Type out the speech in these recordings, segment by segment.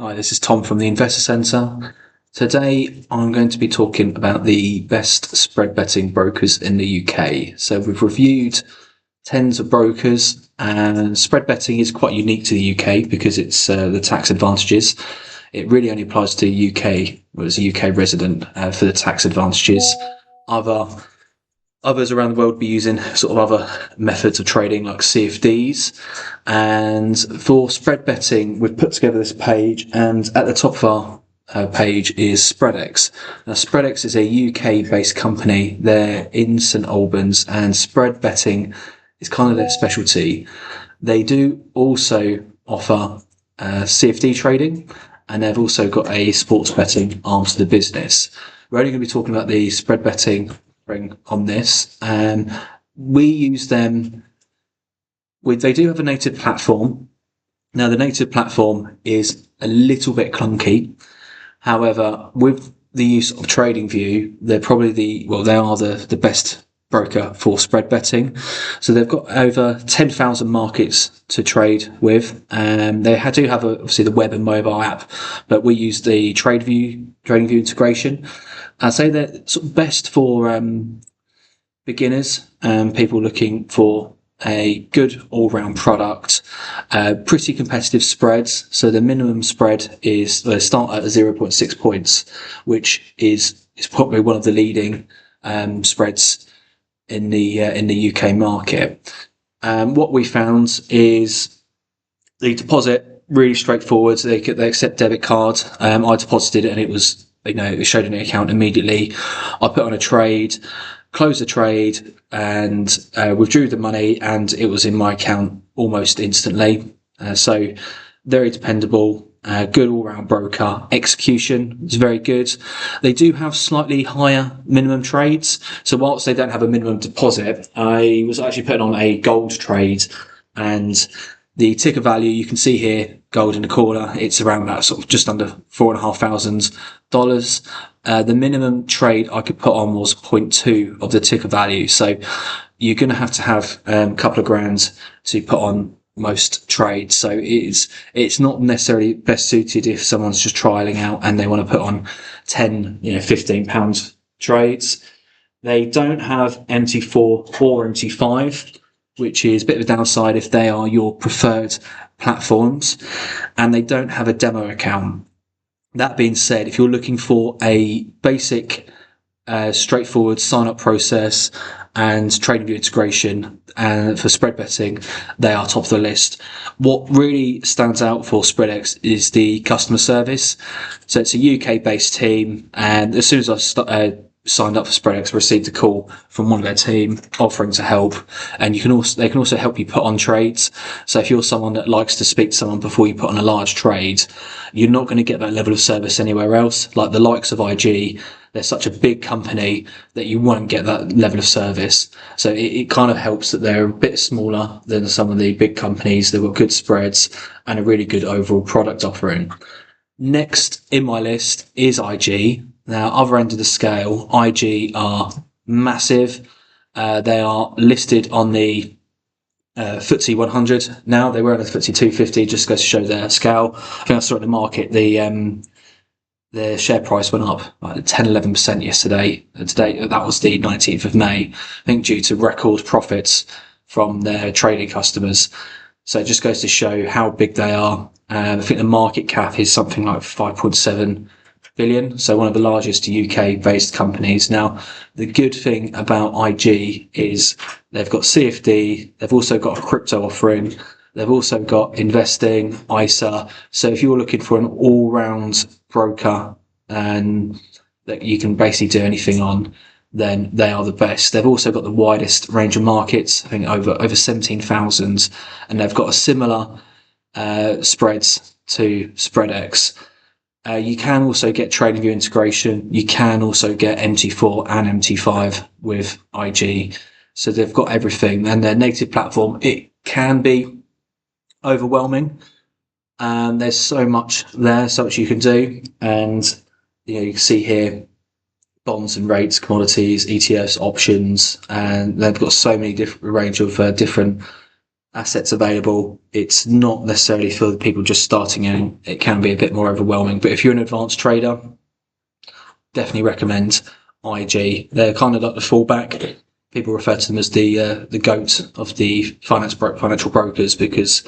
Hi, this is Tom from the Investor Centre. Today I'm going to be talking about the best spread betting brokers in the UK. So we've reviewed tens of brokers, and spread betting is quite unique to the UK because it's the tax advantages. It really only applies to the UK, as a UK resident, for the tax advantages. Others around the world be using sort of other methods of trading like CFDs. And for spread betting, we've put together this page, and at the top of our page is SpreadEX. Now, SpreadEX is a UK-based company. They're in St Albans, and spread betting is kind of their specialty. They do also offer CFD trading, and they've also got a sports betting arm to the business. We're only going to be talking about the spread betting on this, and we use them they do have a native platform. Now, the native platform is a little bit clunky. However, with the use of TradingView, they're probably they are the best broker for spread betting. So they've got over 10,000 markets to trade with, and they do have obviously the web and mobile app, but we use the TradingView integration. I'd say they're sort of best for beginners and people looking for a good all-round product. Pretty competitive spreads. So the minimum spread is they start at 0.6 points, which is probably one of the leading spreads in the UK market. What we found is the deposit really straightforward. They accept debit card. I deposited it, and it showed in the account immediately. I put on a trade, closed the trade, and withdrew the money, and it was in my account almost instantly. So very dependable, good all-round broker. Execution is very good. They do have slightly higher minimum trades. So whilst they don't have a minimum deposit, I was actually putting on a gold trade, and the ticker value, you can see here, gold in the corner, it's around that sort of just under $4,500. The minimum trade I could put on was 0.2 of the ticker value. So you're going to have a couple of grand to put on most trades. So it's not necessarily best suited if someone's just trialing out and they want to put on 10, £15 trades. They don't have MT4 or MT5, which is a bit of a downside if they are your preferred platforms, and they don't have a demo account. That being said, if you're looking for a basic, straightforward sign-up process and TradingView integration, and for spread betting, they are top of the list. What really stands out for SpreadEX is the customer service. So it's a UK-based team, and as soon as I signed up for SpreadEX, received a call from one of their team offering to help, and they can also help you put on trades. So if you're someone that likes to speak to someone before you put on a large trade, you're not going to get that level of service anywhere else. Like the likes of IG, they're such a big company that you won't get that level of service. So it kind of helps that they're a bit smaller than some of the big companies. They've got good spreads and a really good overall product offering. Next in my list is IG. Now, other end of the scale, IG are massive. They are listed on the FTSE 100 now. They were on the FTSE 250, just goes to show their scale. I think I saw in the market the share price went up like 10-11% yesterday. Today, that was the 19th of May, I think, due to record profits from their trading customers. So it just goes to show how big they are. I think the market cap is something like 5.7 billion, so one of the largest UK-based companies. Now, the good thing about IG is they've got CFD, they've also got a crypto offering, they've also got investing, ISA. So if you're looking for an all-round broker and that you can basically do anything on, then they are the best. They've also got the widest range of markets, I think over 17,000, and they've got a similar spreads to SpreadEX. You can also get TradingView integration. You can also get MT4 and MT5 with IG. So they've got everything, and their native platform, it can be overwhelming. There's so much there, so much you can do. And you can see here bonds and rates, commodities, ETFs, options, and they've got so many different range of different assets available. It's not necessarily for the people just starting in. It can be a bit more overwhelming, but if you're an advanced trader, definitely recommend IG. They're kind of like the fallback. People refer to them as the GOAT of the financial brokers, because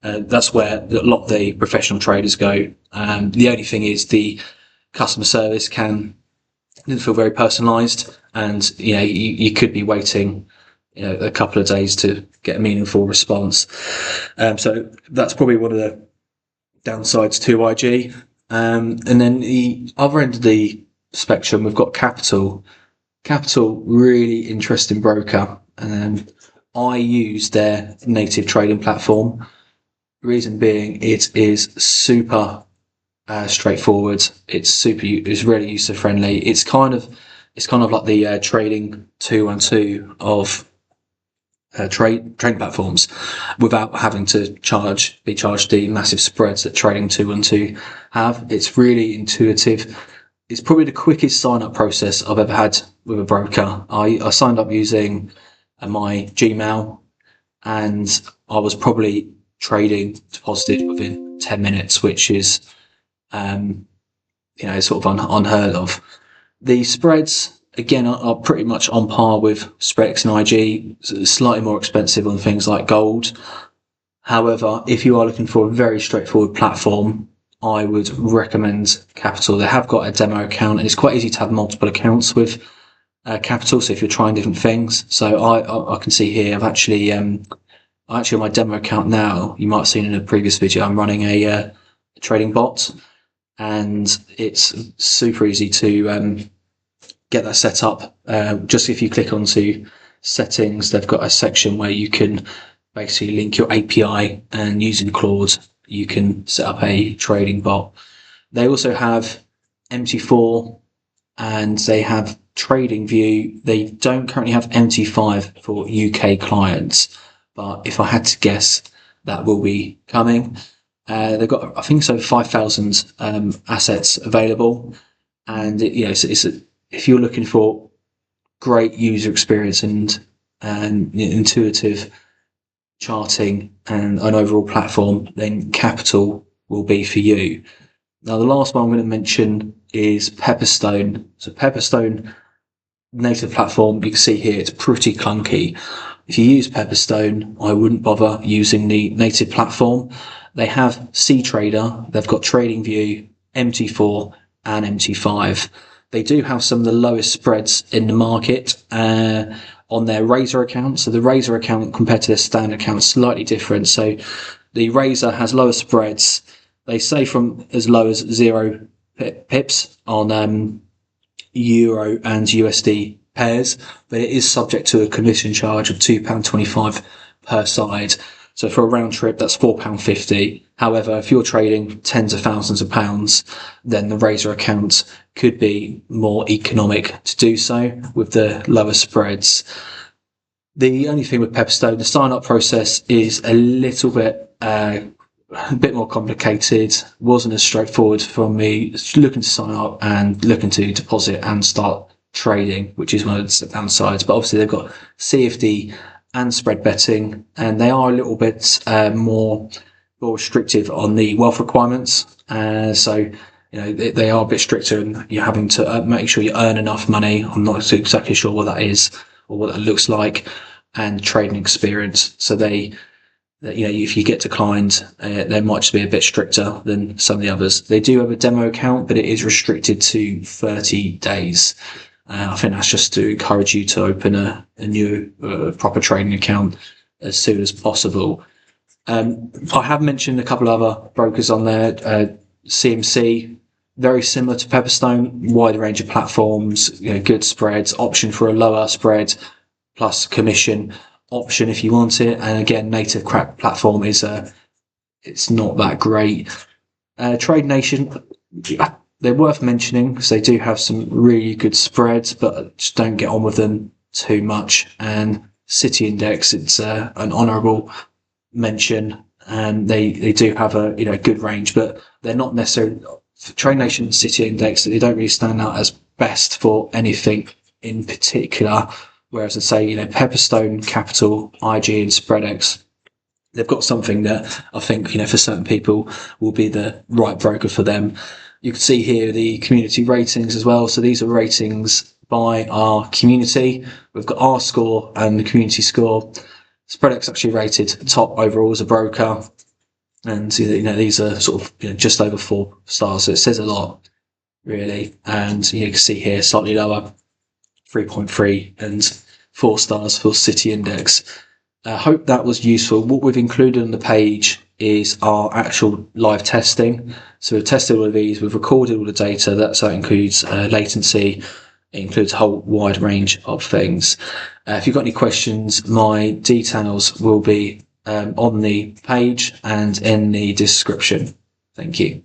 that's where a lot of the professional traders go. The only thing is the customer service can feel very personalised, and you could be waiting a couple of days to get a meaningful response. So that's probably one of the downsides to IG. And then the other end of the spectrum, we've got Capital. Capital, really interesting broker. I use their native trading platform. Reason being, it is super straightforward. It's really user friendly. It's kind of like the trading 212 of trading platforms, without having to be charged the massive spreads that trading 212 have. It's really intuitive. It's probably the quickest sign-up process I've ever had with a broker. I signed up using my Gmail, and I was probably trading deposited within 10 minutes, which is sort of unheard of. The spreads, again, are pretty much on par with SpreadEX and IG, slightly more expensive on things like gold. However, if you are looking for a very straightforward platform, I would recommend Capital. They have got a demo account, and it's quite easy to have multiple accounts with Capital. So if you're trying different things, so I can see here, I've actually on my demo account now, you might have seen in a previous video, I'm running a trading bot, and it's super easy to get that set up. Just if you click onto settings, they've got a section where you can basically link your API, and using Claude, you can set up a trading bot. They also have MT4, and they have TradingView. They don't currently have MT5 for UK clients, but if I had to guess, that will be coming. They've got, I think, 5,000 assets available, and if you're looking for great user experience and intuitive charting and an overall platform, then Capital will be for you. Now, the last one I'm going to mention is Pepperstone. So Pepperstone native platform, you can see here, it's pretty clunky. If you use Pepperstone, I wouldn't bother using the native platform. They have CTrader, they've got TradingView, MT4 and MT5. They do have some of the lowest spreads in the market on their Razor account. So the Razor account compared to their standard account is slightly different. So the Razor has lower spreads. They say from as low as 0 pips on Euro and USD pairs, but it is subject to a commission charge of £2.25 per side. So for a round trip, that's £4.50. However, if you're trading tens of thousands of pounds, then the Razor account could be more economic to do so with the lower spreads. The only thing with Pepperstone, the sign-up process is a little bit more complicated. Wasn't as straightforward for me looking to sign up and looking to deposit and start trading, which is one of the downsides. But obviously they've got CFD and spread betting, and they are a little bit more restrictive on the wealth requirements. So they are a bit stricter, and you're having to make sure you earn enough money. I'm not exactly sure what that is or what that looks like, and trading experience. So if you get declined, they might just be a bit stricter than some of the others. They do have a demo account, but it is restricted to 30 days. I think that's just to encourage you to open a new proper trading account as soon as possible. I have mentioned a couple of other brokers on there. CMC, very similar to Pepperstone, wide range of platforms, good spreads, option for a lower spread, plus commission option if you want it. And again, native crack platform is it's not that great. Trade Nation, they're worth mentioning because they do have some really good spreads, but just don't get on with them too much. And City Index, it's an honourable mention, and they do have a good range, but they're not necessarily Trade Nation, City Index. They don't really stand out as best for anything in particular. Whereas I'd say Pepperstone, Capital, IG, and SpreadEX they've got something that I think, for certain people will be the right broker for them. You can see here the community ratings as well. So these are ratings by our community. We've got our score and the community score. SpreadEX actually rated top overall as a broker. And these are sort of just over 4 stars. So it says a lot, really. And you can see here slightly lower, 3.3 and 4 stars for City Index. I hope that was useful. What we've included on the page is our actual live testing. So we've tested all of these, we've recorded all the data. That includes latency, it includes a whole wide range of things. If you've got any questions, my details will be on the page and in the description. Thank you.